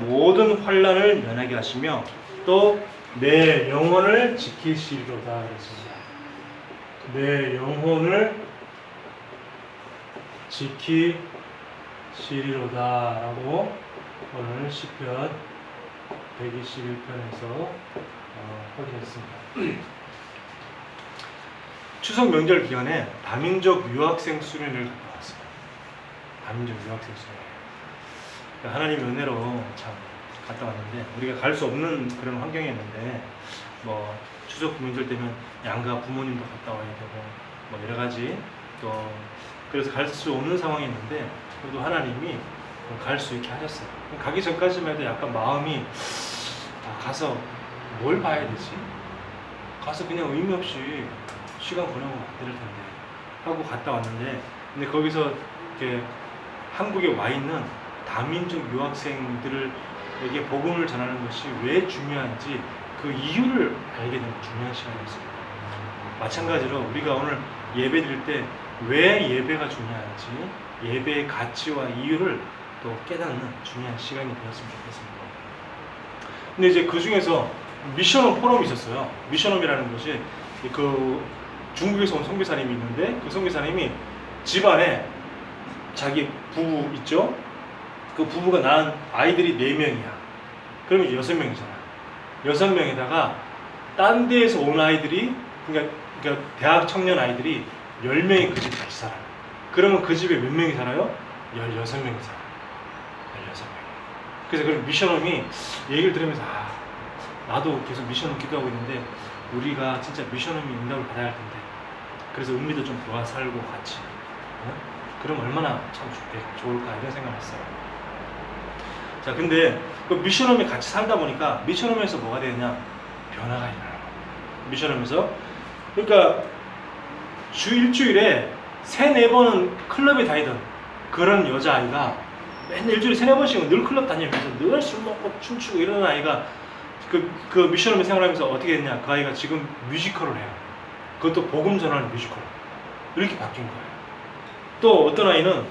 모든 환난을 면하게 하시며 또 내 영혼을 지키시리로다 그랬습니다. 내 영혼을 지키시리로다 라고 오늘 시편 121편에서 확인했습니다. 추석 명절 기간에 다민족 유학생 수련회를 갔다 왔습니다. 다민족 유학생 수련회. 하나님의 은혜로 참 갔다 왔는데 우리가 갈 수 없는 그런 환경이었는데 뭐 추석 명절 때면 양가 부모님도 갔다 와야 되고 뭐 여러 가지 또 그래서 갈 수 없는 상황이었는데 그래도 하나님이 갈 수 있게 하셨어요. 가기 전까지만 해도 약간 마음이 가서 뭘 봐야 되지? 가서 그냥 의미 없이 시간 보내고 안 될 텐데 하고 갔다 왔는데 근데 거기서 이렇게 한국에 와 있는 다민족 유학생들에게 복음을 전하는 것이 왜 중요한지 그 이유를 알게 되는 중요한 시간이었습니다. 마찬가지로 우리가 오늘 예배 드릴 때 왜 예배가 중요한지 예배의 가치와 이유를 또 깨닫는 중요한 시간이 되었으면 좋겠습니다. 근데 이제 그 중에서 미션홈 포럼이 있었어요. 미션홈이라는 것이 그 중국에서 온 선교사님이 있는데 그 선교사님이 집안에 자기 부부 있죠? 그 부부가 낳은 아이들이 4명이야. 그러면 이제 6명이잖아. 6명에다가 딴 데에서 온 아이들이 그러니까 대학 청년 아이들이 10명이 그 집 같이 살아요. 그러면 그 집에 몇 명이 살아요? 16명이 살아요. 16명. 그래서 그런 미션홈이 얘기를 들으면서 나도 계속 미션홈 기도하고 있는데 우리가 진짜 미션홈이 응답을 받아야 할 텐데 그래서 은미도 좀 도와 살고 같이 그럼 얼마나 참 좋을까 이런 생각을 했어요. 자, 근데 그 미션홈에 같이 살다 보니까 미션홈에서 뭐가 되느냐? 변화가 일어나요. 미션홈에서 그러니까 일주일에 3-4번은 클럽에 다니던 그런 여자아이가 맨날 일주일에 3-4번씩은 늘 클럽 다니면서 늘 술 먹고 춤추고 이러는 아이가 그 미션홈에 생활하면서 어떻게 됐냐? 그 아이가 지금 뮤지컬을 해요. 그것도 복음 전하는 뮤지컬. 이렇게 바뀐 거예요. 또 어떤 아이는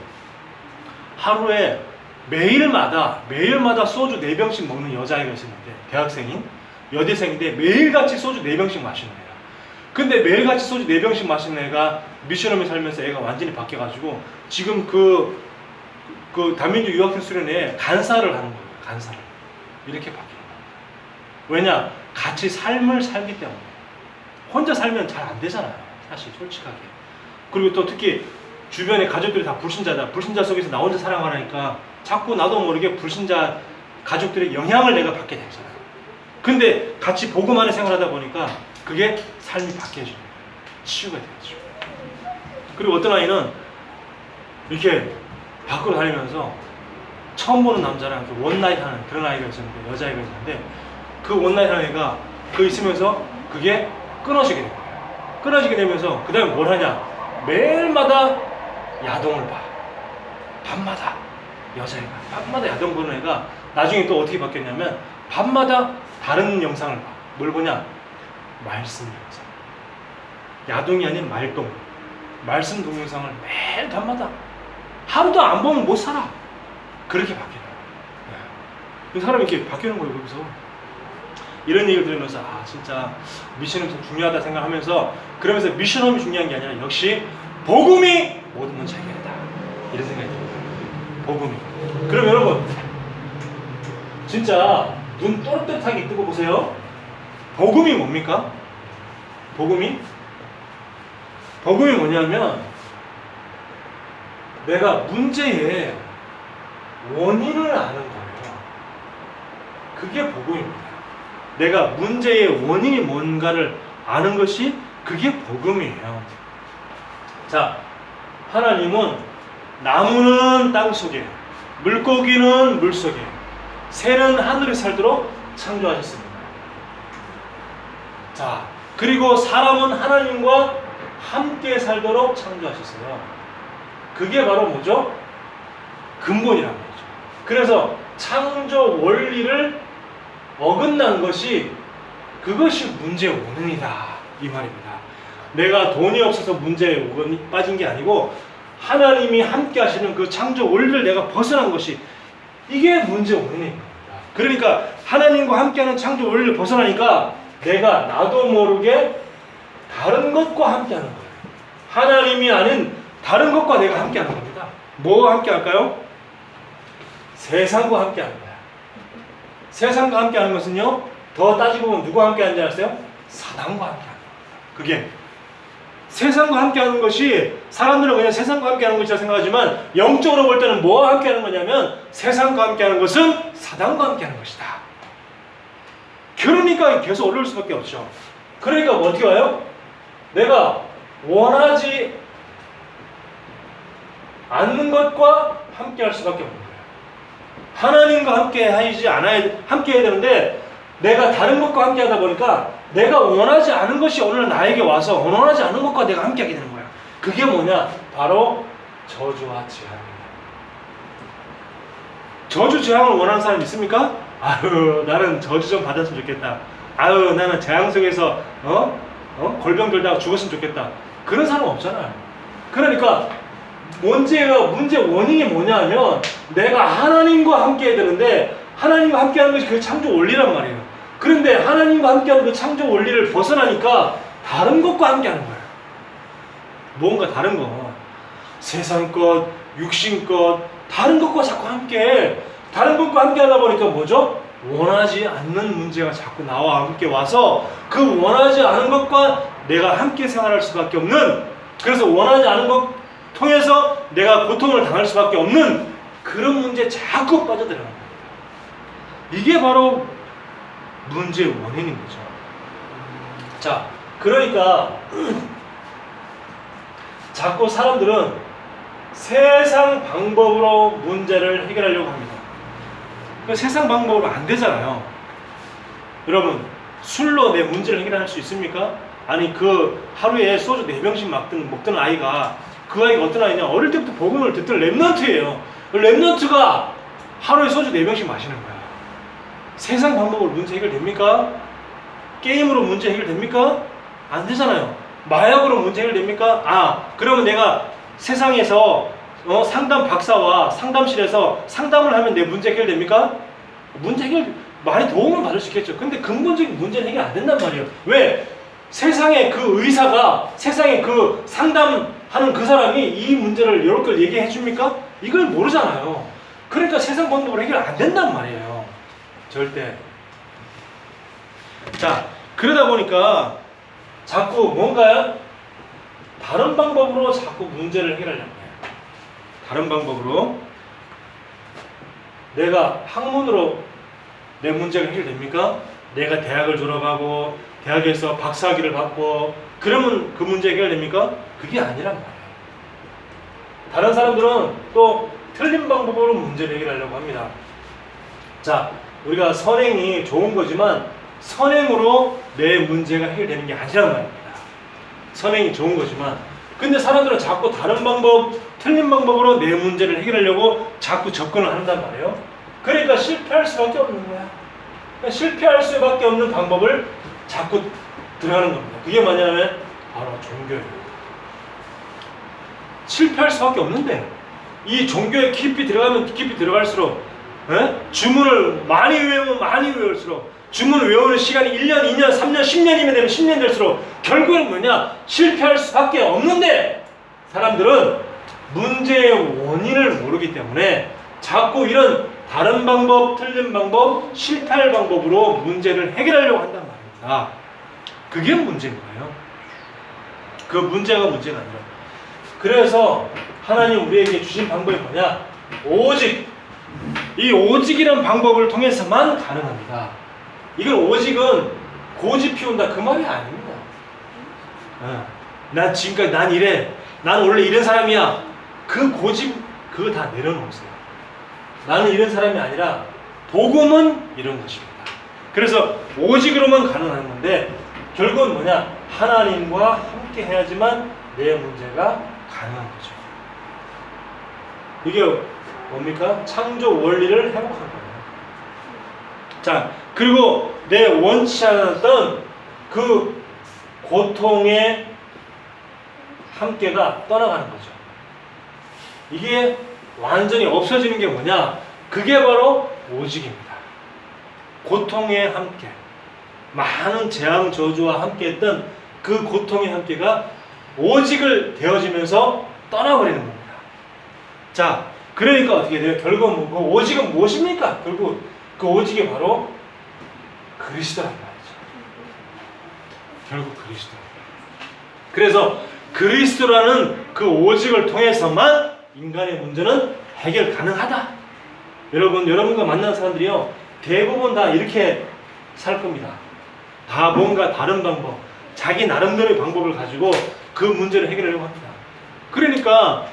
하루에 매일마다 소주 4병씩 먹는 여자아이가 있었는데 대학생인 여대생인데 매일같이 소주 4병씩 마시는 애야. 근데 매일같이 소주 4병씩 마시는 애가 미션홈에 살면서 애가 완전히 바뀌어가지고 지금 그 다민족 유학생 수련회에 간사를 하는 거예요. 간사를. 이렇게 바뀌는 거예요. 왜냐? 같이 삶을 살기 때문에. 혼자 살면 잘 안 되잖아요. 사실 솔직하게. 그리고 또 특히 주변에 가족들이 다 불신자다. 불신자 속에서 나 혼자 살아가니까 자꾸 나도 모르게 불신자 가족들의 영향을 내가 받게 되잖아요. 근데 같이 복음 안에 생활하다 보니까 그게 삶이 바뀌어지는 거예요. 치유가 되죠. 그리고 어떤 아이는 이렇게 밖으로 다니면서 처음 보는 남자랑 원나잇 하는 그런 아이가 있었는데 여자아이가 있는데 그 원나잇 하는 애가 그 있으면서 그게 끊어지게 된 거예요. 끊어지게 되면서 그 다음에 뭘 하냐? 매일마다 야동을 봐. 밤마다 여자애가 밤마다 야동 보는 애가 나중에 또 어떻게 바뀌었냐면 밤마다 다른 영상을 봐. 뭘 보냐? 말씀 영상. 야동이 아닌 말동. 말씀 동영상을 매일 밤마다 하루도 안 보면 못 살아. 그렇게 바뀌는 거예요. 사람이 이렇게 바뀌는 거예요. 거기서 이런 얘기를 들으면서 진짜 미션홈이 중요하다 생각하면서 그러면서 미션홈이 중요한 게 아니라 역시 복음이 모든 문제 해결이다 이런 생각이 듭니다. 복음이. 그럼 여러분 진짜 눈 또렷하게 뜨고 보세요. 복음이 뭡니까? 복음이 뭐냐면 내가 문제의 원인을 아는 거예요. 그게 복음입니다. 내가 문제의 원인이 뭔가를 아는 것이 그게 복음이에요. 자, 하나님은 나무는 땅 속에, 물고기는 물 속에, 새는 하늘에 살도록 창조하셨습니다. 자, 그리고 사람은 하나님과 함께 살도록 창조하셨어요. 그게 바로 뭐죠? 근본이라는 거죠. 그래서 창조 원리를 어긋난 것이 그것이 문제의 원인이다 이 말입니다. 내가 돈이 없어서 문제에 빠진 게 아니고 하나님이 함께 하시는 그 창조 원리를 내가 벗어난 것이 이게 문제의 원인인 겁니다. 그러니까 하나님과 함께하는 창조 원리를 벗어나니까 내가 나도 모르게 다른 것과 함께하는 거예요. 하나님이 아닌 다른 것과 내가 함께하는 겁니다. 뭐와 함께할까요? 세상과 함께하는 거야. 세상과 함께하는 것은요, 더 따지고 보면 누구와 함께하는지 아세요? 사단과 함께하는 거야. 그게 세상과 함께하는 것이, 사람들은 그냥 세상과 함께하는 것이라 생각하지만 영적으로 볼 때는 뭐와 함께하는 거냐면 세상과 함께하는 것은 사단과 함께하는 것이다. 그러니까 계속 어려울 수밖에 없죠. 그러니까 뭐 어떻게 와요? 내가 원하지 않는 것과 함께할 수밖에 없는 거예요. 하나님과 함께해야 되는데 내가 다른 것과 함께하다 보니까 내가 원하지 않은 것이 오늘 나에게 와서 원하지 않은 것과 내가 함께하게 되는 거야. 그게 뭐냐? 바로 저주와 재앙입니다. 저주 재앙을 원하는 사람 있습니까? 아유, 나는 저주 좀 받았으면 좋겠다. 아유, 나는 재앙 속에서 골병 들다가 죽었으면 좋겠다. 그런 사람 없잖아요. 그러니까 문제 원인이 뭐냐 하면 내가 하나님과 함께 해야 되는데 하나님과 함께 하는 것이 그 창조 원리란 말이에요. 그런데 하나님과 함께 하는 그 창조 원리를 벗어나니까 다른 것과 함께 하는 거예요. 뭔가 다른 거. 세상 것, 육신 것, 다른 것과 자꾸 함께, 다른 것과 함께 하다 보니까 뭐죠? 원하지 않는 문제가 자꾸 나와 함께 와서 그 원하지 않은 것과 내가 함께 생활할 수밖에 없는, 그래서 원하지 않은 것 통해서 내가 고통을 당할 수밖에 없는 그런 문제에 자꾸 빠져들어가는 겁니다. 이게 바로 문제의 원인인 거죠. 자, 그러니까 자꾸 사람들은 세상 방법으로 문제를 해결하려고 합니다. 그러니까 세상 방법으로 안 되잖아요. 여러분, 술로 내 문제를 해결할 수 있습니까? 아니, 그 하루에 소주 4병씩 먹던 아이가, 그 아이가 어떤 아이냐, 어릴 때부터 복음을 듣던 랩런트예요. 랩런트가 하루에 소주 4병씩 마시는 거야. 세상 방법으로 문제 해결됩니까? 게임으로 문제 해결됩니까? 안 되잖아요. 마약으로 문제 해결됩니까? 그러면 내가 세상에서 상담 박사와 상담실에서 상담을 하면 내 문제 해결됩니까? 문제 해결 많이 도움을 받을 수 있겠죠. 근데 근본적인 문제는 해결 안 된단 말이에요. 왜? 세상에 그 의사가, 세상에 그 상담하는 그 사람이 이 문제를 이렇게 얘기해 줍니까? 이걸 모르잖아요. 그러니까 세상 방법으로 해결 안 된단 말이에요. 절대. 자, 그러다 보니까 자꾸 뭔가 다른 방법으로 자꾸 문제를 해결하려고 해요. 다른 방법으로. 내가 학문으로 내 문제가 해결됩니까? 내가 대학을 졸업하고 대학에서 박사학위를 받고 그러면 그 문제 해결됩니까? 그게 아니란 말이에요. 다른 사람들은 또 틀린 방법으로 문제를 해결하려고 합니다. 자, 우리가 선행이 좋은 거지만 선행으로 내 문제가 해결되는 게 아니란 말입니다. 선행이 좋은 거지만, 근데 사람들은 자꾸 다른 방법, 틀린 방법으로 내 문제를 해결하려고 자꾸 접근을 한단 말이에요. 그러니까 실패할 수밖에 없는 거야. 그러니까 실패할 수밖에 없는 방법을 자꾸 들어가는 겁니다. 그게 뭐냐면 바로 종교예요. 실패할 수밖에 없는데 이 종교에 깊이 들어가면 깊이 들어갈수록 주문을 많이 외우면 많이 외울수록 주문을 외우는 시간이 1년, 2년, 3년, 10년이면 되면 10년 될수록 결국은 뭐냐? 실패할 수밖에 없는데 사람들은 문제의 원인을 모르기 때문에 자꾸 이런 다른 방법, 틀린 방법, 실패할 방법으로 문제를 해결하려고 한단 말입니다. 그게 문제인 거예요. 그 문제가 아니라. 그래서 하나님 우리에게 주신 방법이 뭐냐? 오직, 이 오직이라는 방법을 통해서만 가능합니다. 이건 오직은 고집 피운다 그 말이 아닙니다. 난 지금까지 난 이래, 난 원래 이런 사람이야, 그 고집 그거 다 내려놓으세요. 나는 이런 사람이 아니라 복음은 이런 것입니다. 그래서 오직으로만 가능한 건데 결국은 뭐냐? 하나님과 함께 해야지만 내 문제가 가능한 거죠. 이게 뭡니까? 창조 원리를 회복한 거예요. 자, 그리고 내 원치 않았던 그 고통의 함께가 떠나가는 거죠. 이게 완전히 없어지는 게 뭐냐? 그게 바로 오직입니다. 고통에 함께 많은 재앙 저주와 함께했던 그 고통의 함께가 오직을 되어지면서 떠나버리는 겁니다. 자, 그러니까 어떻게 돼요? 결국 그 오직은 무엇입니까? 결국 그 오직이 바로 그리스도란 말이죠. 결국 그리스도. 그래서 그리스도라는 그 오직을 통해서만 인간의 문제는 해결 가능하다. 여러분과 만나는 사람들이요, 대부분 다 이렇게 살 겁니다. 다 뭔가 다른 방법, 자기 나름대로의 방법을 가지고 그 문제를 해결하려고 합니다. 그러니까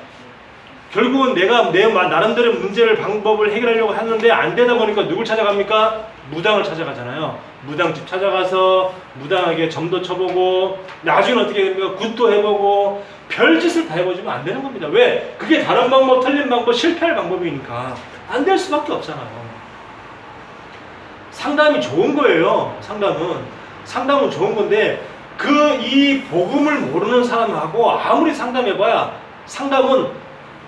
결국은 내가 내 나름대로 문제를 방법을 해결하려고 하는데 안 되다 보니까 누굴 찾아갑니까? 무당을 찾아가잖아요. 무당집 찾아가서 무당하게 점도 쳐보고 나중에 어떻게 됩니까? 굿도 해보고 별짓을 다 해보지만 안 되는 겁니다. 왜? 그게 다른 방법, 틀린 방법, 실패할 방법이니까 안 될 수밖에 없잖아요. 상담이 좋은 거예요. 상담은 좋은 건데 이 복음을 모르는 사람하고 아무리 상담해봐야 상담은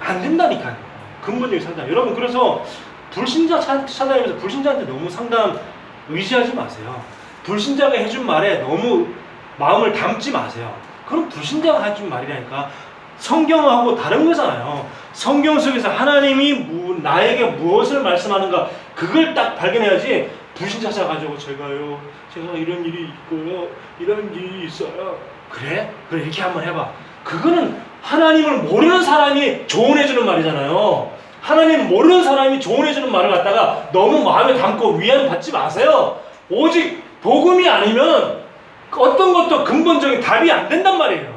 안 된다니까요. 근본적인 상담. 여러분, 그래서 불신자 찾아다니면서 불신자한테 너무 상담 의지하지 마세요. 불신자가 해준 말에 너무 마음을 담지 마세요. 그럼 불신자가 해준 말이라니까. 성경하고 다른 거잖아요. 성경 속에서 하나님이 나에게 무엇을 말씀하는가, 그걸 딱 발견해야지. 불신자 찾아가지고 제가 이런 일이 있고요, 이런 일이 있어요. 그래 이렇게 한번 해봐. 그거는 하나님을 모르는 사람이 조언해주는 말이잖아요. 하나님 모르는 사람이 조언해주는 말을 갖다가 너무 마음에 담고 위안 받지 마세요. 오직 복음이 아니면 어떤 것도 근본적인 답이 안 된단 말이에요.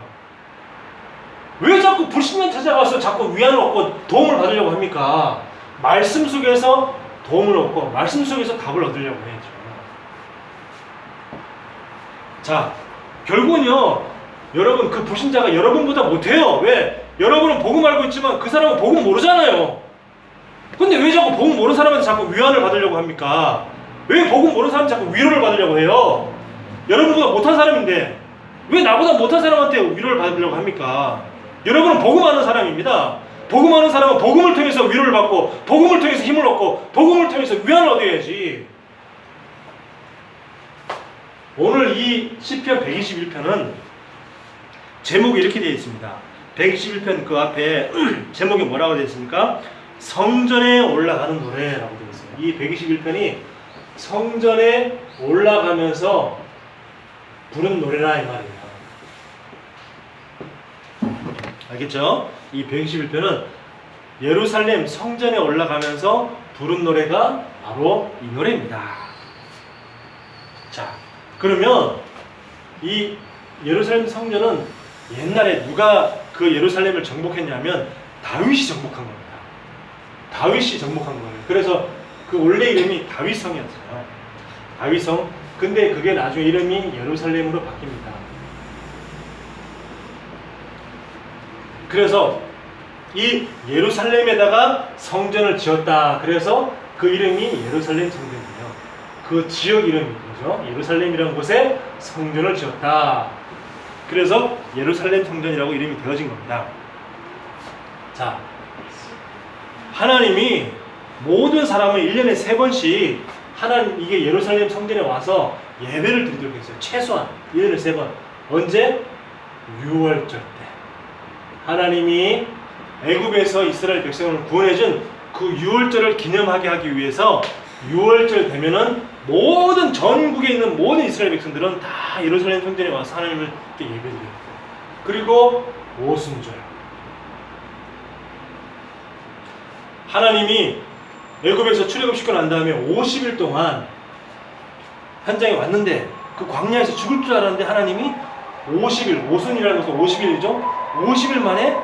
왜 자꾸 불신자 찾아가서 자꾸 위안을 얻고 도움을 받으려고 합니까? 말씀 속에서 도움을 얻고 말씀 속에서 답을 얻으려고 해야죠. 자, 결국은요, 여러분, 그 불신자가 여러분보다 못해요. 왜? 여러분은 복음 알고 있지만 그 사람은 복음 모르잖아요. 근데 왜 자꾸 복음 모르는 사람한테 자꾸 위안을 받으려고 합니까? 왜 복음 모르는 사람한테 자꾸 위로를 받으려고 해요? 여러분보다 못한 사람인데 왜 나보다 못한 사람한테 위로를 받으려고 합니까? 여러분은 복음 아는 사람입니다. 복음 아는 사람은 복음을 통해서 위로를 받고 복음을 통해서 힘을 얻고 복음을 통해서 위안을 얻어야지. 오늘 이 시편 121편은 제목이 이렇게 되어 있습니다. 121편 그 앞에 제목이 뭐라고 되어 있습니까? 성전에 올라가는 노래라고 되어 있어요. 이 121편이 성전에 올라가면서 부른 노래라 이 말이에요. 알겠죠? 이 121편은 예루살렘 성전에 올라가면서 부른 노래가 바로 이 노래입니다. 자, 그러면 이 예루살렘 성전은 옛날에 누가 그 예루살렘을 정복했냐면 다윗이 정복한 겁니다. 다윗이 정복한 거예요. 그래서 그 원래 이름이 다윗성이었어요. 다윗성. 근데 그게 나중에 이름이 예루살렘으로 바뀝니다. 그래서 이 예루살렘에다가 성전을 지었다. 그래서 그 이름이 예루살렘 성전이에요. 그 지역 이름인 거죠. 예루살렘이라는 곳에 성전을 지었다. 그래서 예루살렘 성전이라고 이름이 되어진 겁니다. 자, 하나님이 모든 사람을 1년에 3번씩 이게 예루살렘 성전에 와서 예배를 드리도록 했어요. 최소한 1년에 3번. 언제? 6월절 때. 하나님이 애굽에서 이스라엘 백성을 구원해준 그 6월절을 기념하게 하기 위해서 6월절 되면은 모든 전국에 있는 모든 이스라엘 백성들은 다 예루살렘 성전에 와서 하나님을 예배드려요. 그리고 오순절. 하나님이 애굽에서 출애굽시켜 난 다음에 50일 동안 현장에 왔는데 그 광야에서 죽을 줄 알았는데 하나님이 50일, 오순이라는 것은 50일이죠. 50일 만에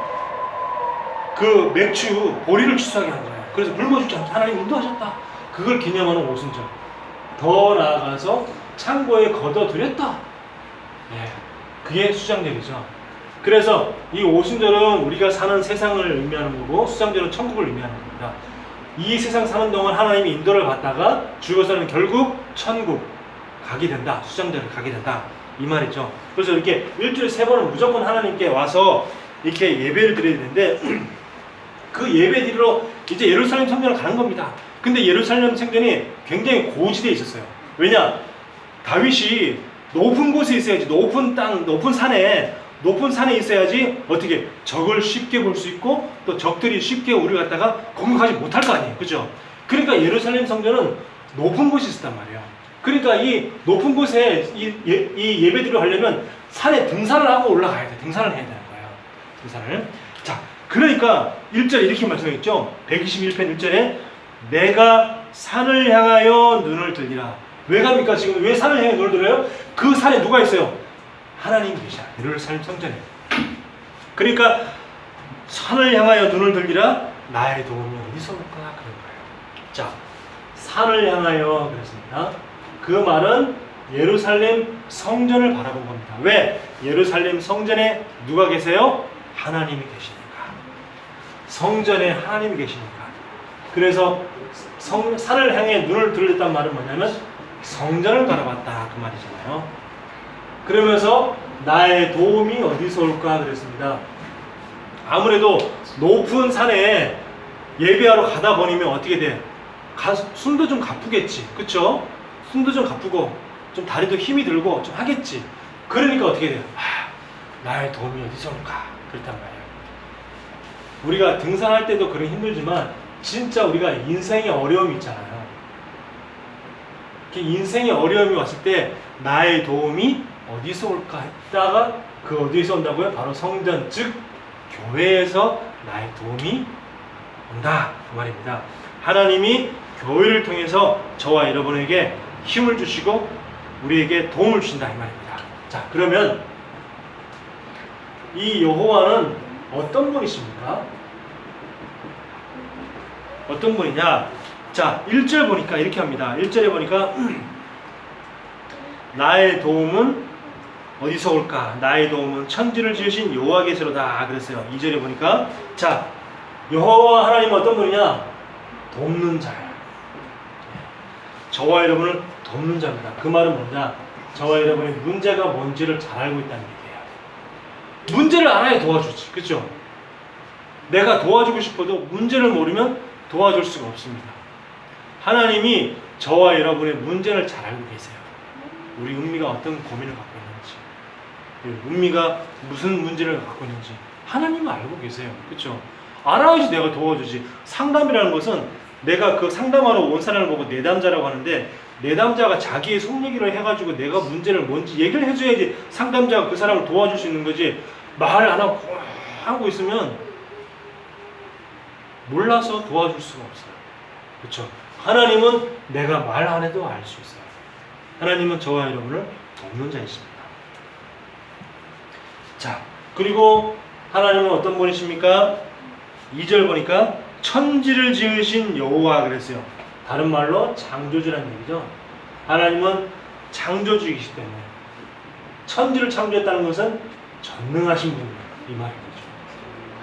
그 맥추 보리를 추수하게 한 거예요. 그래서 굶어 죽지 않게 하나님 인도하셨다. 그걸 기념하는 오순절. 더 나아가서 창고에 걷어들였다. 예, 그게 수장절이죠. 그래서 이 오순절은 우리가 사는 세상을 의미하는 거고 수장절은 천국을 의미하는 겁니다. 이 세상 사는 동안 하나님이 인도를 받다가 죽어서는 결국 천국 가게 된다. 수장절을 가게 된다. 이 말이죠. 그래서 이렇게 일주일에 3번은 무조건 하나님께 와서 이렇게 예배를 드려야 되는데 그 예배 드리러 이제 예루살렘 성전을 가는 겁니다. 근데 예루살렘 성전이 굉장히 고지대에 있었어요. 왜냐? 다윗이 높은 곳에 있어야지, 높은 땅, 높은 산에 있어야지 어떻게 적을 쉽게 볼 수 있고 또 적들이 쉽게 우리 갖다가 공격하지 못할 거 아니에요. 그죠? 그러니까 예루살렘 성전은 높은 곳에 있었단 말이에요. 그러니까 이 높은 곳에 이 예배드리러 하려면 산에 등산을 하고 올라가야 돼. 등산을 해야 되는 거예요. 등산을. 자, 그러니까 1절에 이렇게 말씀했죠. 121편 1절에 내가 산을 향하여 눈을 들리라. 왜 갑니까? 지금 왜 산을 향해 눈을 들어요? 그 산에 누가 있어요? 하나님 계셔. 예루살렘 성전에. 그러니까 산을 향하여 눈을 들리라. 나의 도움이 어디서 올까? 그런 거예요. 자, 산을 향하여 그랬습니다. 그 말은 예루살렘 성전을 바라본 겁니다. 왜? 예루살렘 성전에 누가 계세요? 하나님이 계시니까. 성전에 하나님이 계시니까. 그래서 산을 향해 눈을 들렸단 말은 뭐냐면 성전을 바라봤다 그 말이잖아요. 그러면서 나의 도움이 어디서 올까 그랬습니다. 아무래도 높은 산에 예배하러 가다 보면 어떻게 돼? 숨도 좀 가쁘겠지. 그쵸? 숨도 좀 가쁘고 좀 다리도 힘이 들고 좀 하겠지. 그러니까 어떻게 돼요? 나의 도움이 어디서 올까? 그렇단 말이에요. 우리가 등산할 때도 그런 힘들지만 진짜 우리가 인생의 어려움이 있잖아요. 인생의 어려움이 왔을 때 나의 도움이 어디서 올까 했다가 그 어디서 온다고요? 바로 성전, 즉 교회에서 나의 도움이 온다 그 말입니다. 하나님이 교회를 통해서 저와 여러분에게 힘을 주시고 우리에게 도움을 주신다 이 말입니다. 자, 그러면 이 여호와는 어떤 분이십니까? 어떤 분이냐? 자, 1절 보니까 이렇게 합니다. 1절에 보니까 나의 도움은 어디서 올까? 나의 도움은 천지를 지으신 여호와께서로다 그랬어요. 2절에 보니까 자, 여호와 하나님은 어떤 분이냐? 돕는 자예요. 저와 여러분을 돕는 자입니다. 그 말은 뭐냐? 저와 여러분의 문제가 뭔지를 잘 알고 있다는 얘기예요. 문제를 알아야 도와주지. 그렇죠? 내가 도와주고 싶어도 문제를 모르면 도와줄 수가 없습니다. 하나님이 저와 여러분의 문제를 잘 알고 계세요. 우리 은미가 어떤 고민을 갖고 있는지, 은미가 무슨 문제를 갖고 있는지 하나님은 알고 계세요. 그렇죠? 알아야지 내가 도와주지. 상담이라는 것은 내가 그 상담하러 온 사람을 보고 내담자라고 하는데 내담자가 자기의 속 얘기를 해가지고 내가 문제를 뭔지 얘기를 해줘야지 상담자가 그 사람을 도와줄 수 있는 거지. 말 안 하고 있으면 몰라서 도와줄 수가 없어요. 그렇죠? 하나님은 내가 말 안 해도 알 수 있어요. 하나님은 저와 여러분을 돕는 자이십니다. 자, 그리고 하나님은 어떤 분이십니까? 2절 보니까 천지를 지으신 여호와 그랬어요. 다른 말로 창조주라는 얘기죠. 하나님은 창조주이시기 때문에 천지를 창조했다는 것은 전능하신 분이에요. 이 말이죠.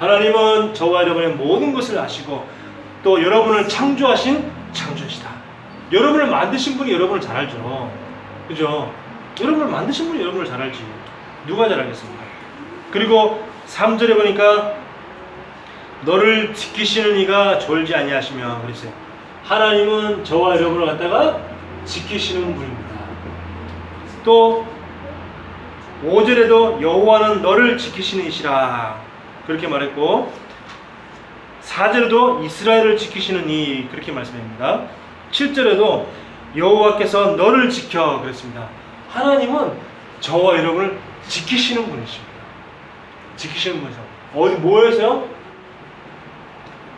하나님은 저와 여러분의 모든 것을 아시고 또 여러분을 창조하신 창조시다. 여러분을 만드신 분이 여러분을 잘 알죠. 그죠? 여러분을 만드신 분이 여러분을 잘 알지. 누가 잘 알겠습니까? 그리고 3절에 보니까 너를 지키시는 이가 졸지 아니하시며 그랬어요. 하나님은 저와 여러분을 갖다가 지키시는 분입니다. 또 5절에도 여호와는 너를 지키시는 이시라 그렇게 말했고 4절에도 이스라엘을 지키시는 이 그렇게 말씀합니다. 7절에도 여호와께서 너를 지켜 그랬습니다. 하나님은 저와 여러분을 지키시는 분이십니다. 지키시는 분이죠. 어디 뭐에서요?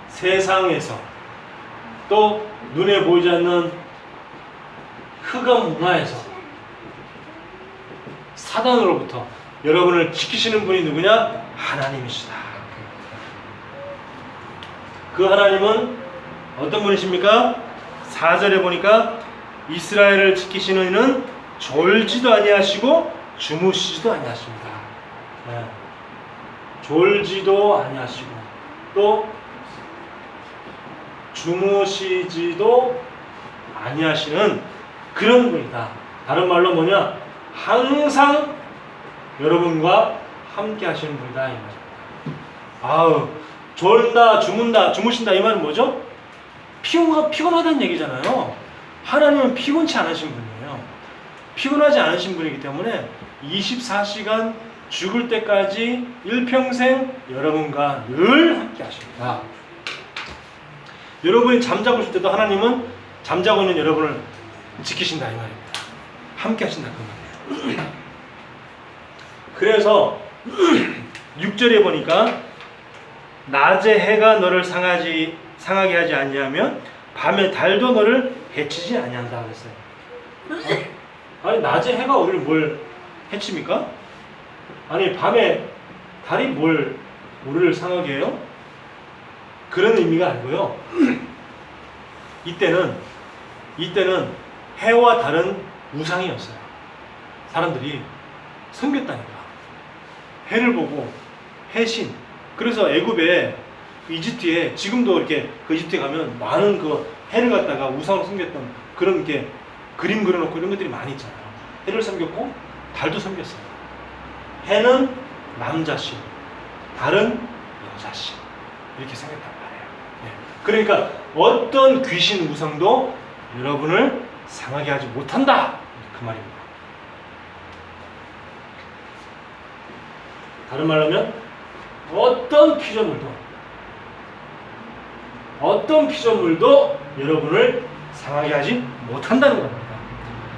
세상에서 또 눈에 보이지 않는 흑암 문화에서 사단으로부터 여러분을 지키시는 분이 누구냐? 하나님이시다. 그 하나님은 어떤 분이십니까? 4절에 보니까 이스라엘을 지키시는 이는 졸지도 아니하시고 주무시지도 아니하십니다. 네. 졸지도 아니하시고 또 주무시지도 아니하시는 그런 분이다. 다른 말로 뭐냐? 항상 여러분과 함께 하시는 분이다 이 말입니다. 아우 졸다 주무신다 이 말은 뭐죠? 피곤하다는 얘기잖아요. 하나님은 피곤치 않으신 분이에요. 피곤하지 않으신 분이기 때문에 24시간 죽을 때까지 일평생 여러분과 늘 함께 하십니다. 여러분이 잠자고 있을 때도 하나님은 잠자고 있는 여러분을 지키신다 이 말입니다. 함께 하신다 그 말이에요. 그래서 6절에 보니까 낮에 해가 너를 상하게 하지 아니하면 밤에 달도 너를 해치지 아니한다 그랬어요. 아니 낮에 해가 우리를 뭘 해칩니까? 아니 밤에 달이 뭘 우리를 상하게 해요? 그런 의미가 아니고요. 이때는 해와 달은 우상이었어요. 사람들이 섬겼다니까. 해를 보고 해신. 그래서 애굽에 이집트에 지금도 이렇게 그 이집트에 가면 많은 그 해를 갖다가 우상으로 섬겼던 그런 게 그림 그려놓고 이런 것들이 많이 있잖아요. 해를 섬겼고 달도 섬겼어요. 해는 남자신, 달은 여자신 이렇게 생겼단 말이에요. 네. 그러니까 어떤 귀신 우상도 여러분을 상하게 하지 못한다 그 말입니다. 다른 말로 하면 어떤 피조물도 여러분을 상하게 하지 못한다는 겁니다.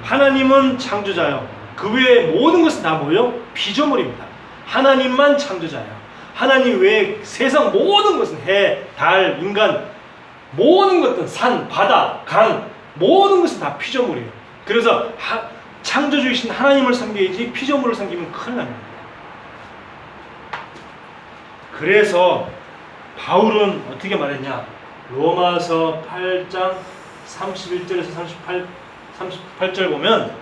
하나님은 창조자요. 그 외에 모든 것은 다 뭐예요? 피조물입니다. 하나님만 창조자예요. 하나님 외에 세상 모든 것은 해, 달, 인간 모든 것들은 산, 바다, 강 모든 것은 다 피조물이에요. 그래서 창조주이신 하나님을 섬겨야지 피조물을 섬기면 큰일 납니다. 그래서 바울은 어떻게 말했냐? 로마서 8장 31절에서 38절 보면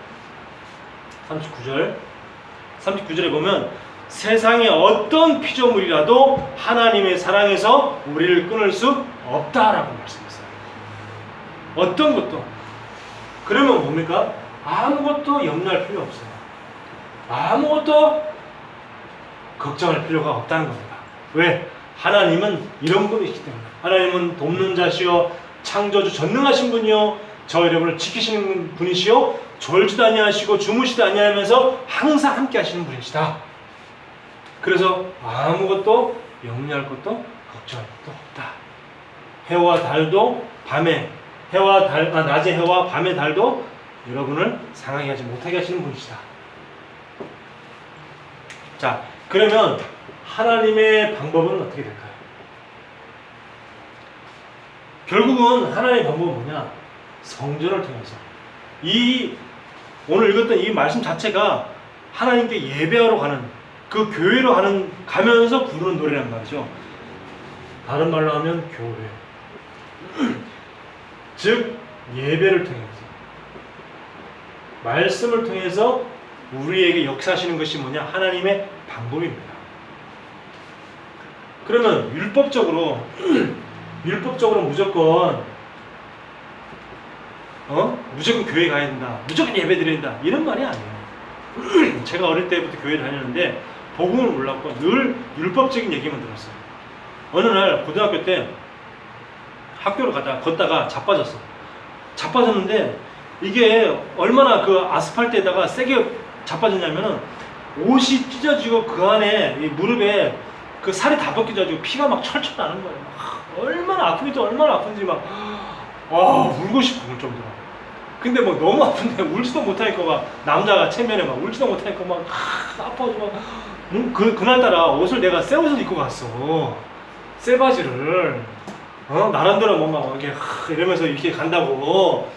39절에 보면 세상의 어떤 피조물이라도 하나님의 사랑에서 우리를 끊을 수 없다라고 말씀했어요. 어떤 것도. 그러면 뭡니까? 아무것도 염려할 필요 없어요. 아무것도 걱정할 필요가 없다는 겁니다. 왜? 하나님은 이런 분이시기 때문에. 하나님은 돕는 자시요 창조주 전능하신 분이요 저 여러분을 지키시는 분이시요 졸지도 아니하시고 주무시도 아니하면서 항상 함께 하시는 분이시다. 그래서 아무것도 염려할 것도 걱정할 것도 없다. 해와 달도 낮의 해와 밤의 달도 여러분을 상하게 하지 못하게 하시는 분이시다. 자, 그러면 하나님의 방법은 어떻게 될까요? 결국은 하나님의 방법은 뭐냐? 성전을 통해서. 오늘 읽었던 이 말씀 자체가 하나님께 예배하러 가는, 그 교회로 가면서 부르는 노래란 말이죠. 다른 말로 하면 교회. 즉, 예배를 통해서. 말씀을 통해서 우리에게 역사하시는 것이 뭐냐? 하나님의 방법입니다. 그러면 율법적으로 무조건 교회 가야 된다, 무조건 예배 드려야 된다 이런 말이 아니에요. 제가 어릴 때부터 교회를 다녔는데 복음을 몰랐고 늘 율법적인 얘기만 들었어요. 어느 날 고등학교 때 학교를 걷다가 자빠졌는데 이게 얼마나 그 아스팔트에다가 세게 자빠졌냐면은 옷이 찢어지고 그 안에 이 무릎에 그 살이 다 벗겨져가지고 피가 막 철철 나는 거예요. 얼마나 아픈지 막 울고 싶어 울 정도로. 근데 뭐 너무 아픈데 울지도 못하니까 막 남자가 체면에 막 울지도 못하니까 막 아파가지고 그날따라 옷을 내가 새 옷을 입고 갔어. 새 바지를 나름대로 뭔가 이렇게 이러면서 이렇게 간다고.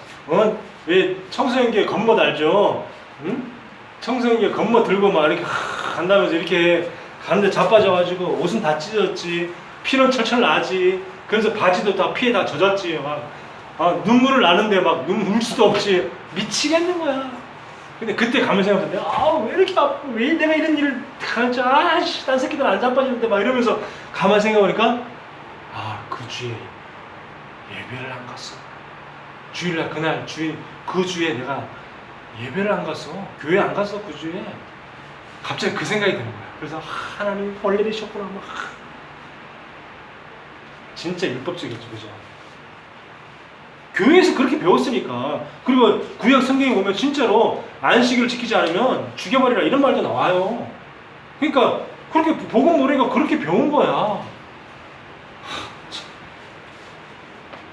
왜 청소년기에 겉멋 알죠? 응? 청소년기에 겉멋 들고 막 이렇게 간다면서 이렇게 가는데 자빠져가지고 옷은 다 찢어졌지, 피는 철철 나지. 그래서 바지도 다 피에 다 젖었지. 막 눈물을 나는데 막 울 수도 없지. 미치겠는 거야. 근데 그때 가면서 생각했는데 왜 이렇게 왜 내가 이런 일을 하지? 딴 새끼들 안 자빠지는데 막 이러면서 가만 생각해보니까 그 주에 예배를 안 갔어. 주일날 그 주에 내가 예배를 안 갔어. 교회 안 갔어 그 주에. 갑자기 그 생각이 드는 거야. 그래서 하나님 볼 일이 있었구나. 진짜 율법적이죠, 그죠? 교회에서 그렇게 배웠으니까. 그리고 구약 성경에 보면 진짜로 안식일을 지키지 않으면 죽여버리라 이런 말도 나와요. 그러니까 그렇게 복음 모르니까 그렇게 배운 거야.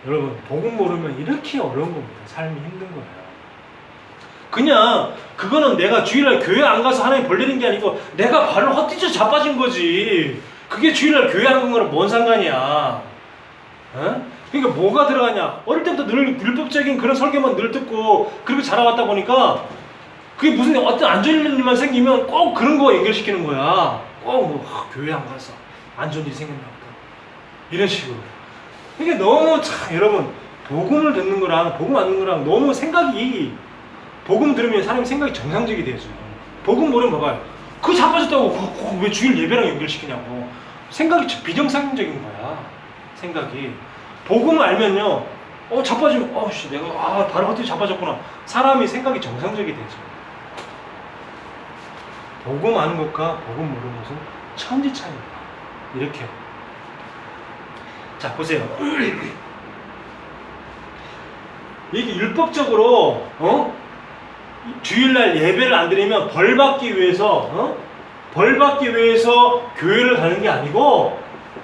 여러분, 복음 모르면 이렇게 어려운 겁니다. 삶이 힘든 거예요. 그냥 그거는 내가 주일날 교회 안 가서 하나님 벌 내린 게 아니고 내가 발을 헛디뎌 자빠진 거지. 그게 주일날 교회 안 간 거랑 뭔 상관이야. 어? 그러니까 뭐가 들어가냐. 어릴 때부터 늘 율법적인 그런 설교만 늘 듣고 그렇게 자라왔다 보니까 그게 무슨 어떤 안 좋은 일만 생기면 꼭 그런 거 연결시키는 거야. 꼭 뭐 교회 안 가서 안 좋은 일이 생겼나 보다 이런 식으로. 이게 너무 참 여러분, 복음을 듣는 거랑 복음 안 듣는 거랑 너무 생각이, 복음 들으면 사람이 생각이 정상적이 되죠. 복음 모르면 봐봐요. 그거 자빠졌다고 왜 주일 예배랑 연결시키냐고. 생각이 비정상적인 거야. 생각이. 복음을 알면요, 자빠지면 씨 내가 바로 어떻게 자빠졌구나. 사람이 생각이 정상적이 되죠. 복음 아는 것과 복음 모르는 것은 천지 차이입니다. 이렇게. 자, 보세요. 이게 율법적으로 주일날 예배를 안 드리면 벌받기 위해서 교회를 가는 게 아니고,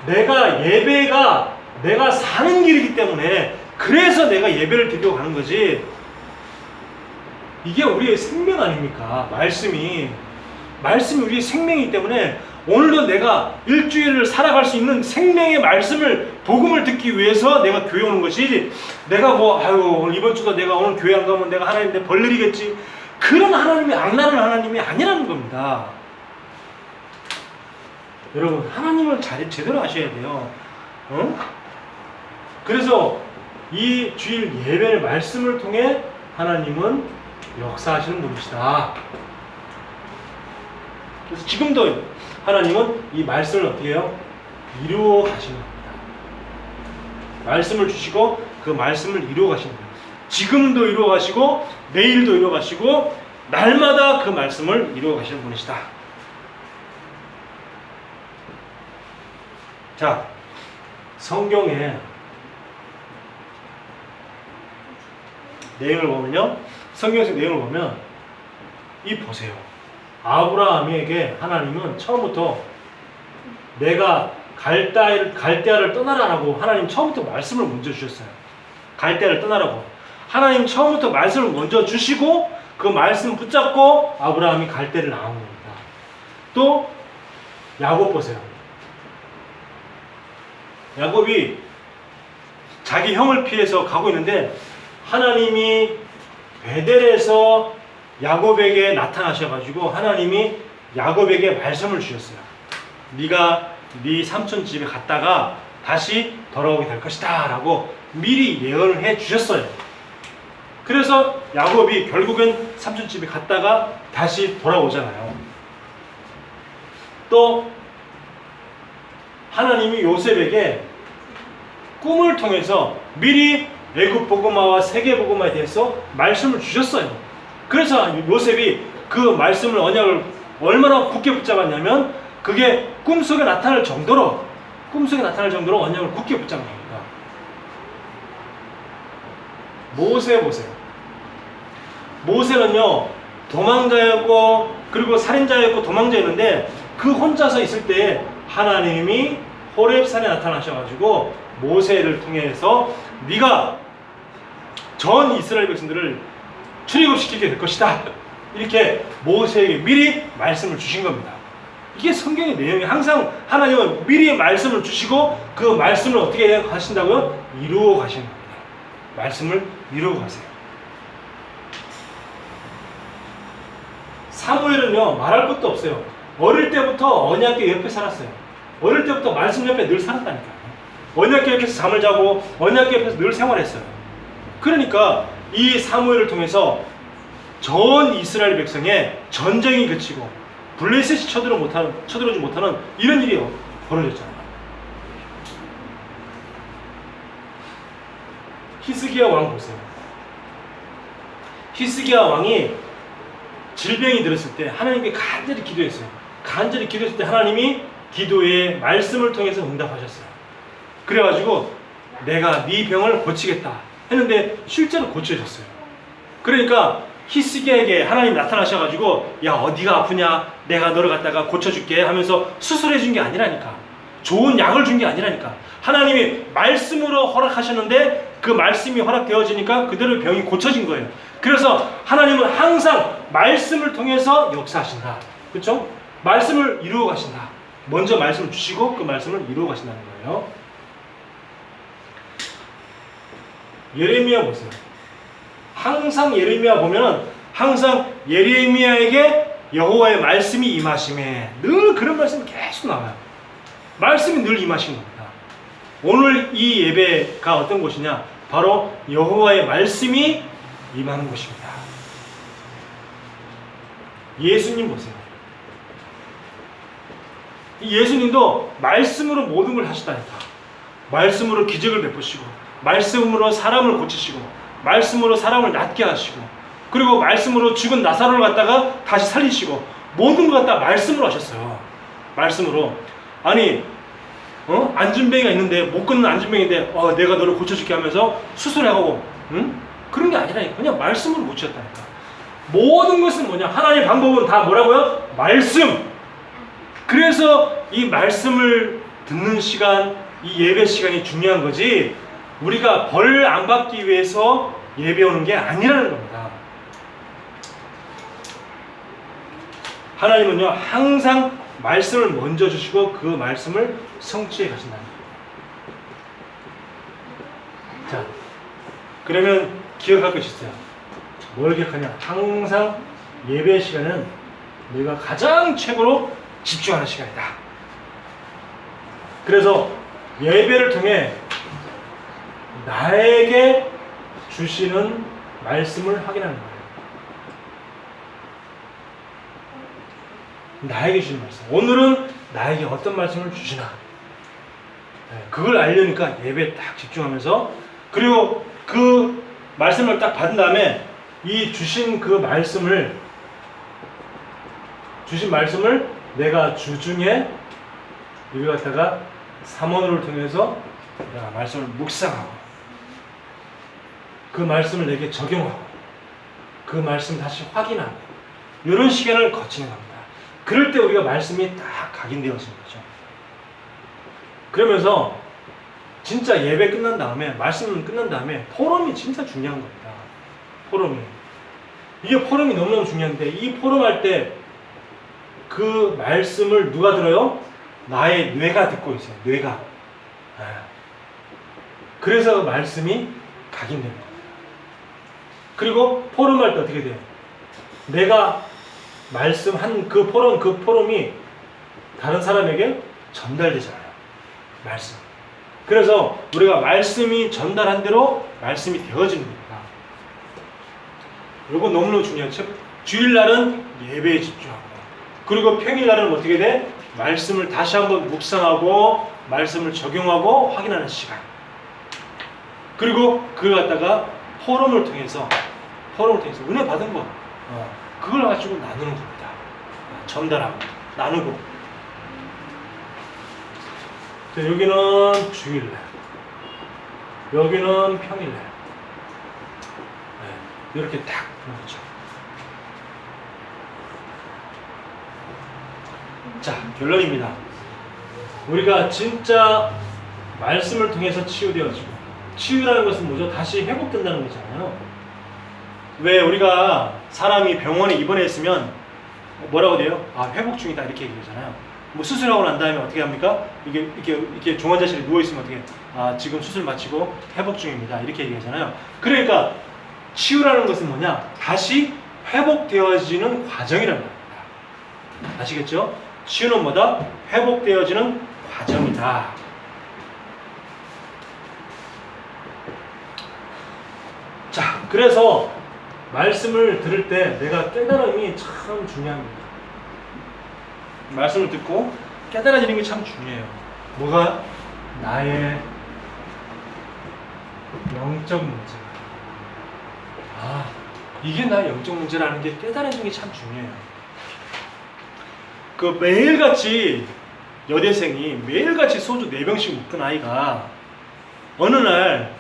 예배가 내가 사는 길이기 때문에 그래서 내가 예배를 드리고 가는 거지. 이게 우리의 생명 아닙니까? 말씀이 우리의 생명이기 때문에 오늘도 내가 일주일을 살아갈 수 있는 생명의 말씀을, 복음을 듣기 위해서 내가 교회 오는 것이, 내가 오늘 이번 주도 내가 오늘 교회 안 가면 내가 하나님 내 벌 내리겠지, 그런 하나님이 악랄한 하나님이 아니라는 겁니다. 여러분, 하나님을 제대로 아셔야 돼요. 그래서 이 주일 예배의 말씀을 통해 하나님은 역사하시는 분이시다. 그래서 지금도 하나님은 이 말씀을 어떻게 해요? 이루어 가시는 겁니다. 말씀을 주시고 그 말씀을 이루어 가시는 거예요. 지금도 이루어 가시고 내일도 이루어 가시고 날마다 그 말씀을 이루어 가시는 분이시다. 자, 성경에 내용을 보면요, 성경에서 내용을 보면 보세요. 아브라함에게 하나님은 처음부터 내가 갈대아를 떠나라라고 하나님 처음부터 말씀을 먼저 주셨어요. 갈대아를 떠나라고 하나님 처음부터 말씀을 먼저 주시고 그 말씀 붙잡고 아브라함이 갈대를 나온 겁니다. 또 야곱 보세요. 야곱이 자기 형을 피해서 가고 있는데 하나님이 베델에서 야곱에게 나타나셔가지고 하나님이 야곱에게 말씀을 주셨어요. 네가 네 삼촌 집에 갔다가 다시 돌아오게 될 것이다 라고 미리 예언을 해 주셨어요. 그래서 야곱이 결국엔 삼촌 집에 갔다가 다시 돌아오잖아요. 또 하나님이 요셉에게 꿈을 통해서 미리 애굽 복음화와 세계 복음화에 대해서 말씀을 주셨어요. 그래서 요셉이 그 말씀을, 언약을 얼마나 굳게 붙잡았냐면 그게 꿈속에 나타날 정도로 언약을 굳게 붙잡은 겁니다. 모세 보세요. 모세는요, 도망자였고 그리고 살인자였고 도망자였는데 그 혼자서 있을 때 하나님이 호렙산에 나타나셔가지고 모세를 통해서 네가 전 이스라엘 백성들을 출애굽시키게 될 것이다, 이렇게 모세에게 미리 말씀을 주신 겁니다. 이게 성경의 내용이, 항상 하나님은 미리 말씀을 주시고 그 말씀을 어떻게 하신다고요? 이루어 가시는 겁니다. 말씀을 이루어 가세요. 사무엘은요, 말할 것도 없어요. 어릴 때부터 언약궤 옆에 살았어요. 어릴 때부터 말씀 옆에 늘 살았다니까요. 언약궤 옆에서 잠을 자고 언약궤 옆에서 늘 생활했어요. 그러니까 이 사무엘을 통해서 전 이스라엘 백성의 전쟁이 그치고 블레셋이 쳐들어오지 못하는 이런 일이 벌어졌잖아요. 히스기야 왕 보세요. 히스기야 왕이 질병이 들었을 때 하나님께 간절히 기도했어요. 간절히 기도했을 때 하나님이 기도의 말씀을 통해서 응답하셨어요. 그래가지고 내가 네 병을 고치겠다, 했는데 실제로 고쳐졌어요. 그러니까 히스기야에게 하나님 나타나셔가지고 야 어디가 아프냐 내가 너를 갖다가 고쳐줄게 하면서 수술해 준 게 아니라니까. 좋은 약을 준 게 아니라니까. 하나님이 말씀으로 허락하셨는데 그 말씀이 허락되어지니까 그대로 병이 고쳐진 거예요. 그래서 하나님은 항상 말씀을 통해서 역사하신다. 그렇죠? 말씀을 이루어 가신다. 먼저 말씀을 주시고 그 말씀을 이루어 가신다는 거예요. 예레미야 보세요. 항상 예레미야 보면은 항상 예레미야에게 여호와의 말씀이 임하심에 늘 그런 말씀이 계속 나와요. 말씀이 늘 임하신 겁니다. 오늘 이 예배가 어떤 곳이냐? 바로 여호와의 말씀이 임하는 곳입니다. 예수님 보세요. 예수님도 말씀으로 모든 걸 하시다니까. 말씀으로 기적을 베푸시고, 말씀으로 사람을 고치시고, 말씀으로 사람을 낫게 하시고, 그리고 말씀으로 죽은 나사로를 갖다가 다시 살리시고, 모든 걸 갖다 말씀으로 하셨어요. 말씀으로. 아니 안진뱅이가 있는데 못 끊는 안진뱅이인데 내가 너를 고쳐줄게 하면서 수술하고 그런 게 아니라니까. 그냥 말씀으로 고쳤다니까. 모든 것은 뭐냐? 하나님의 방법은 다 뭐라고요? 말씀. 그래서 이 말씀을 듣는 시간, 이 예배 시간이 중요한 거지 우리가 벌 안 받기 위해서 예배 오는 게 아니라는 겁니다. 하나님은요 항상 말씀을 먼저 주시고 그 말씀을 성취해 가신다는 거예요. 자, 그러면 기억할 것이 있어요. 뭘 기억하냐? 항상 예배 시간은 내가 가장 최고로 집중하는 시간이다. 그래서 예배를 통해 나에게 주시는 말씀을 확인하는 거예요. 나에게 주시는 말씀. 오늘은 나에게 어떤 말씀을 주시나. 그걸 알려니까 예배에 딱 집중하면서, 그리고 그 말씀을 딱 받은 다음에 이 주신 말씀을 내가 주중에 이걸 갖다가 삼원을 통해서 내가 말씀을 묵상하고 그 말씀을 내게 적용하고 그 말씀 다시 확인하고 이런 시간을 거치는 겁니다. 그럴 때 우리가 말씀이 딱 각인되어지는 거죠. 그러면서 진짜 예배 끝난 다음에, 말씀 끝난 다음에 포럼이 진짜 중요한 겁니다. 포럼이. 이게 포럼이 너무너무 중요한데, 이 포럼할 때 그 말씀을 누가 들어요? 나의 뇌가 듣고 있어요. 뇌가. 그래서 말씀이 각인됩니다. 그리고 포럼할 때 어떻게 돼요? 내가 말씀한 그 포럼이 다른 사람에게 전달되잖아요. 말씀. 그래서 우리가 말씀이 전달한 대로 말씀이 되어지는 겁니다. 이거 너무너무 중요하죠. 주일날은 예배에 집중하고, 그리고 평일날은 어떻게 돼? 말씀을 다시 한번 묵상하고 말씀을 적용하고 확인하는 시간. 그리고 그걸 갖다가 포럼을 통해서 은혜 받은 거 그걸 가지고 나누는 겁니다. 전달하고 나누고. 자, 여기는 주일날, 여기는 평일날. 이렇게 딱 그렇죠. 자, 결론입니다. 우리가 진짜 말씀을 통해서 치유되어지고, 치유라는 것은 뭐죠? 다시 회복된다는 거잖아요. 왜 우리가 사람이 병원에 입원했으면 뭐라고 돼요? 회복 중이다 이렇게 얘기하잖아요. 뭐 수술하고 난 다음에 어떻게 합니까? 이게 중환자실에 누워 있으면 어떻게? 지금 수술 마치고 회복 중입니다 이렇게 얘기하잖아요. 그러니까 치유라는 것은 뭐냐? 다시 회복되어지는 과정이라는 겁니다. 아시겠죠? 치유는 뭐다? 회복되어지는 과정이다. 자, 그래서 말씀을 들을 때 내가 깨달음이 참 중요합니다. 말씀을 듣고 깨달아지는 게 참 중요해요. 뭐가? 나의 영적 문제. 이게 나의 영적 문제라는 게 깨달아지는 게 참 중요해요. 그 매일같이 여대생이 매일같이 소주 4병씩 먹던 아이가 어느 날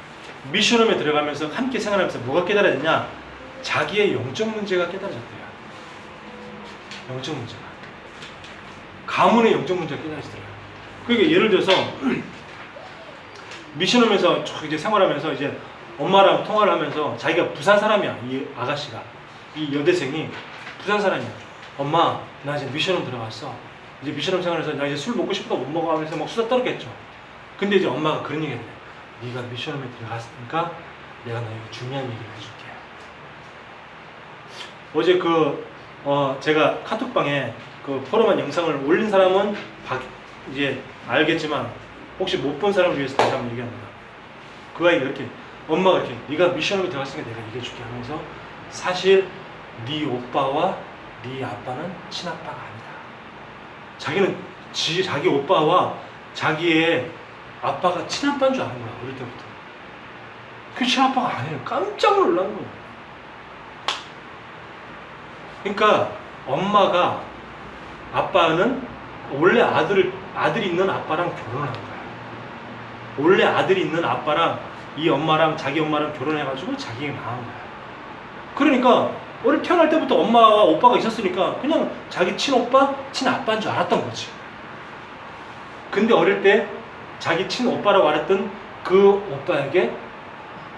미션홈에 들어가면서 함께 생활하면서 뭐가 깨달아졌냐? 자기의 영적 문제가 깨달아졌대요. 영적 문제가. 가문의 영적 문제가 깨달아지더라고요. 그러니까 예를 들어서 미션홈에서 쭉 이제 생활하면서 이제 엄마랑 통화를 하면서 자기가 부산 사람이야. 이 아가씨가. 이 여대생이 부산 사람이야. 엄마, 나 이제 미션홈 들어갔어. 이제 미션홈 생활해서 나 이제 술 먹고 싶어도 못 먹어 하면서 막 수다 떨었겠죠. 근데 이제 엄마가 그런 얘기 했네. 네가 미션홈에 들어갔으니까 내가 너에게 중요한 얘기를 해줄게. 어제 제가 카톡방에 그 포럼한 영상을 올린 사람은 이제 알겠지만 혹시 못 본 사람을 위해서 다시 한번 얘기합니다. 그 아이가 이렇게 엄마가 이렇게 네가 미션홈에 들어갔으니까 내가 얘기해줄게 하면서 사실 네 오빠와 네 아빠는 친아빠가 아니다. 자기는 자기 오빠와 자기의 아빠가 친아빠인 줄 아는 거야. 어릴 때부터. 그 친아빠가 아니에요. 깜짝 놀란 거야. 그러니까 엄마가 아빠는 원래 아들이 있는 아빠랑 결혼한 거야. 원래 아들이 있는 아빠랑 이 엄마랑 자기 엄마랑 결혼해가지고 자기가 낳은 거야. 그러니까 어릴 태어날 때부터 엄마와 오빠가 있었으니까 그냥 자기 친오빠, 친아빠인 줄 알았던 거지. 근데 어릴 때 자기 친오빠라고 알았던 그 오빠에게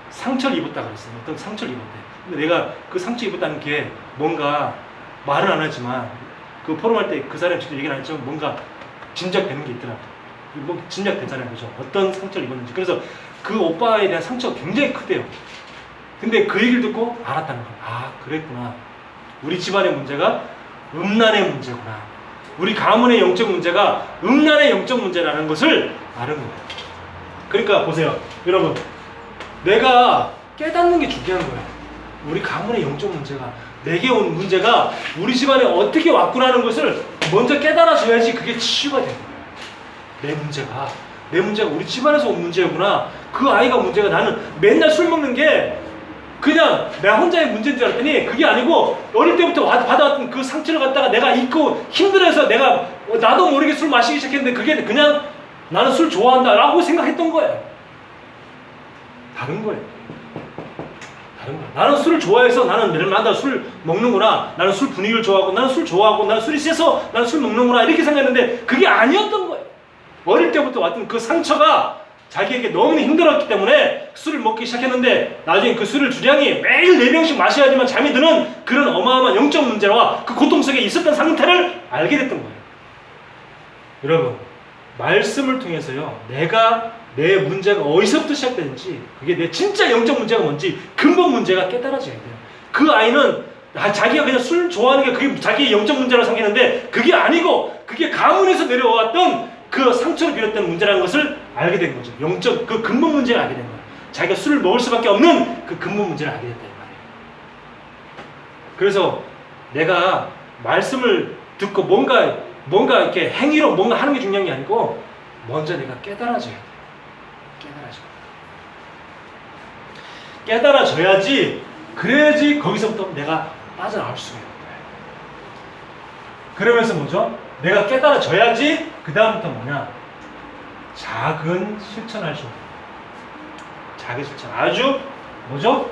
상처를 입었다 그랬어요. 어떤 상처를 입었대. 근데 내가 그 상처 입었다는 게 뭔가 말은 안 하지만 그 포럼할 때 그 사람이 직접 얘기를 안 했지만 뭔가 짐작되는 게 있더라고. 뭐 짐작되잖아요. 그죠? 어떤 상처를 입었는지. 그래서 그 오빠에 대한 상처가 굉장히 크대요. 근데 그 얘기를 듣고 알았다는 거야. 아, 그랬구나. 우리 집안의 문제가 음란의 문제구나. 우리 가문의 영적 문제가 음란의 영적 문제라는 것을 아는 거예요. 그러니까 보세요. 여러분, 내가 깨닫는 게 중요한 거예요. 우리 가문의 영적 문제가, 내게 온 문제가 우리 집안에 어떻게 왔구나는 것을 먼저 깨달아줘야지 그게 치유가 되는 거예요. 내 문제가 우리 집안에서 온 문제구나. 그 아이가 문제가, 나는 맨날 술 먹는 게 그냥 내가 혼자의 문제인 줄 알았더니 그게 아니고 어릴 때부터 받아왔던 그 상처를 갖다가 내가 잊고 힘들어서 내가 나도 모르게 술 마시기 시작했는데 그게 그냥 나는 술 좋아한다 라고 생각했던 거예요. 다른 거예요. 나는 술을 좋아해서 나는 매일마다 술 먹는구나. 나는 술 분위기를 좋아하고 나는 술 좋아하고 나는 술이 세서 나는 술 먹는구나 이렇게 생각했는데 그게 아니었던 거예요. 어릴 때부터 왔던 그 상처가 자기에게 너무 힘들었기 때문에 술을 먹기 시작했는데 나중에 그 술을 주량이 매일 4병씩 마셔야지만 잠이 드는 그런 어마어마한 영적 문제와 그 고통 속에 있었던 상태를 알게 됐던 거예요. 여러분, 말씀을 통해서요, 내 문제가 어디서부터 시작되는지, 그게 내 진짜 영적 문제가 뭔지 근본 문제가 깨달아져야 돼요. 그 아이는 자기가 그냥 술 좋아하는 게 그게 자기의 영적 문제라고 생각했는데 그게 아니고 그게 가문에서 내려왔던 그 상처를 비롯된 문제라는 것을 알게 된 거죠. 영적 그 근본 문제를 알게 된 거예요. 자기가 술을 먹을 수밖에 없는 그 근본 문제를 알게 됐다 이 말이에요. 그래서 내가 말씀을 듣고 뭔가 이렇게 행위로 뭔가 하는 게 중요한 게 아니고 먼저 내가 깨달아져야 돼요. 깨달아져야지, 그래야지 거기서부터 내가 빠져나올 수가 있는 거예요. 그러면서 뭐죠? 내가 깨달아져야지 그 다음부터 뭐냐? 작은 실천할 수 있는 거예요. 작은 실천. 아주 뭐죠?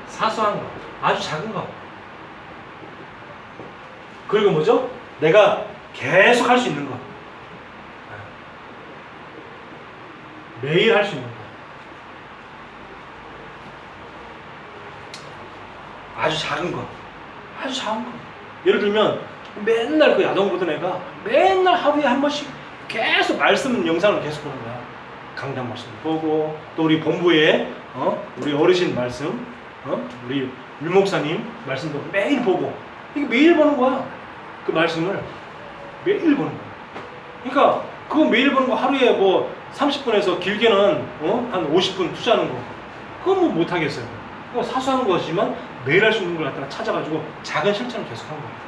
사소한 거. 아주 작은 거. 그리고 뭐죠? 내가 계속 할 수 있는 거. 매일 할 수 있는 거. 아주 작은 거. 아주 작은 거. 예를 들면 맨날 그 야동 보던 애가 맨날 하루에 한 번씩 계속 말씀 영상을 계속 보는 거야. 강단 말씀 보고, 또 우리 본부에 우리 어르신 말씀, 우리 율목사님 말씀도 매일 보고, 이게 매일 보는 거야. 그 말씀을 매일 보는 거야. 그러니까 그거 매일 보는 거 하루에 뭐 30분에서 길게는 한 50분 투자하는 거, 그건 뭐 못하겠어요. 그거 사소한 것이지만 매일 할 수 있는 걸 갖다가 찾아가지고 작은 실천을 계속 한 거예요.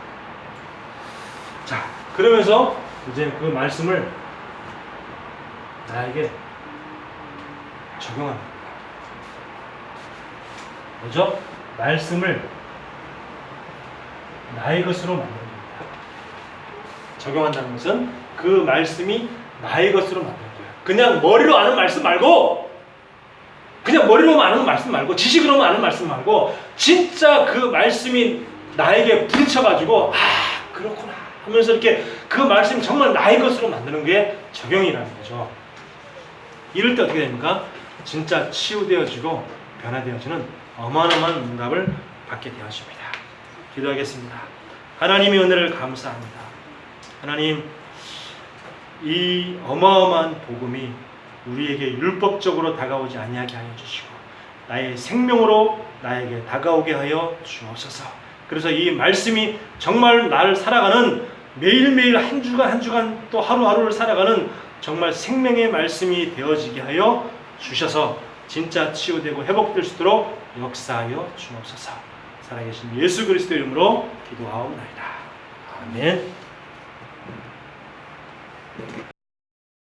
자, 그러면서 이제 그 말씀을 나에게 적용합니다. 뭐죠? 말씀을 나의 것으로 만드는 겁니다. 적용한다는 것은 그 말씀이 나의 것으로 만드는 거예요. 그냥 머리로 아는 말씀 말고 그냥 머리로만 아는 말씀 말고 지식으로만 아는 말씀 말고 진짜 그 말씀이 나에게 부딪혀가지고 아 그렇구나 하면서 이렇게 그 말씀이 정말 나의 것으로 만드는 게 적용이라는 거죠. 이럴 때 어떻게 됩니까? 진짜 치유되어지고 변화되어지는 어마어마한 응답을 받게 되어집니다. 기도하겠습니다. 하나님의 은혜를 감사합니다. 하나님, 이 어마어마한 복음이 우리에게 율법적으로 다가오지 아니하게 하여 주시고 나의 생명으로 나에게 다가오게 하여 주옵소서. 그래서 이 말씀이 정말 나를 살아가는 매일매일 한 주간 한 주간 또 하루하루를 살아가는 정말 생명의 말씀이 되어지게 하여 주셔서 진짜 치유되고 회복될 수 있도록 역사하여 주옵소서. 살아계신 예수 그리스도의 이름으로 기도하옵나이다. 아멘.